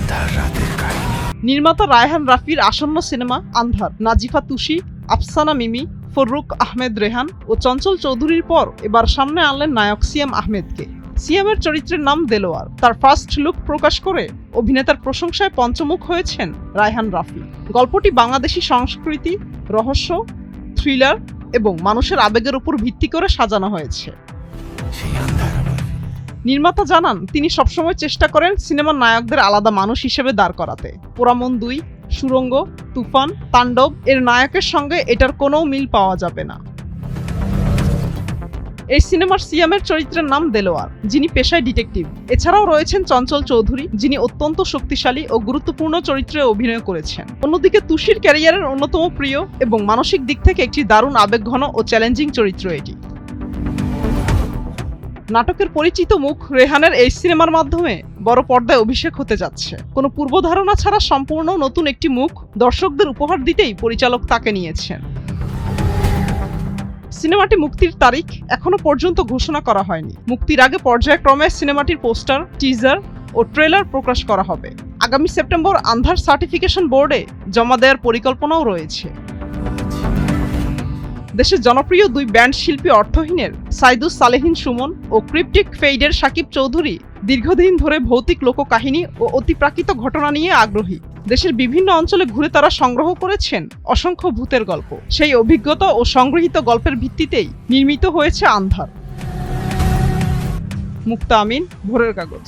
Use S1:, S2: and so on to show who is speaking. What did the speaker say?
S1: আন্ধার রাতের কাহিনী।
S2: নির্মাতা রায়হান রাফির আসন্ন সিনেমা আন্ধার। নাজিফা তুষি, আফসানা মিমি, ফররুখ আহমেদ রেহান ও চঞ্চল চৌধুরীর পর এবার সামনে আনলেন নায়ক সিয়াম আহমেদকে। সিয়ামের চরিত্রের নাম দেলোয়ার। তার ফার্স্ট লুক প্রকাশ করে অভিনেতার প্রশংসায় পঞ্চমুখ হয়েছেন রায়হান রাফি। গল্পটি বাংলাদেশি সংস্কৃতি, রহস্য, থ্রিলার এবং মানুষের আবেগের উপর ভিত্তি করে সাজানো হয়েছে। নির্মাতা জানান, তিনি সবসময় চেষ্টা করেন সিনেমার নায়কদের আলাদা মানুষ হিসেবে দাঁড় করাতে। পোড়ামন ২, সুড়ঙ্গ, তুফান, তাণ্ডব এর নায়কের সঙ্গে এটার কোনো মিল পাওয়া যাবে না। এই সিনেমার সিয়ামের চরিত্রের নাম দেলোয়ার, যিনি পেশায় ডিটেকটিভ। এছাড়াও রয়েছেন চঞ্চল চৌধুরী, যিনি অত্যন্ত শক্তিশালী ও গুরুত্বপূর্ণ চরিত্রে অভিনয় করেছেন। অন্যদিকে তুষির ক্যারিয়ারের অন্যতম প্রিয় এবং মানসিক দিক থেকে একটি দারুণ আবেগঘন ও চ্যালেঞ্জিং চরিত্র এটি। নাটকের পরিচিত মুখ রেহানের এই সিনেমার মাধ্যমে বড় পর্দায় অভিষেক হতে যাচ্ছে। কোনো পূর্বধারণা ছাড়া সম্পূর্ণ নতুন একটি মুখ দর্শকদের উপহার দিতেই পরিচালক তাকে নিয়েছেন। সিনেমাটি মুক্তির তারিখ এখনো পর্যন্ত ঘোষণা করা হয়নি। মুক্তির আগে পর্যায়ক্রমে সিনেমাটির পোস্টার, টিজার ও ট্রেলার প্রকাশ করা হবে। আগামী সেপ্টেম্বর আন্ধার সার্টিফিকেশন বোর্ডে জমা দেওয়ার পরিকল্পনাও রয়েছে। দেশের জনপ্রিয় ২ ব্যান্ড শিল্পী অর্থহীনের সাইদুস সালেহিন সুমন ও ক্রিপ্টিক ফেইডের সাকিব চৌধুরী দীর্ঘদিন ধরে ভৌতিক লোককাহিনী ও অতিপ্রাকৃত ঘটনা নিয়ে আগ্রহী। দেশের বিভিন্ন অঞ্চলে ঘুরে তারা সংগ্রহ করেছেন অসংখ্য ভূতের গল্প। সেই অভিজ্ঞতা ও সংগৃহীত গল্পের ভিত্তিতেই নির্মিত হয়েছে আন্ধার। মুক্তা আমিন, ভোরের কাগজ।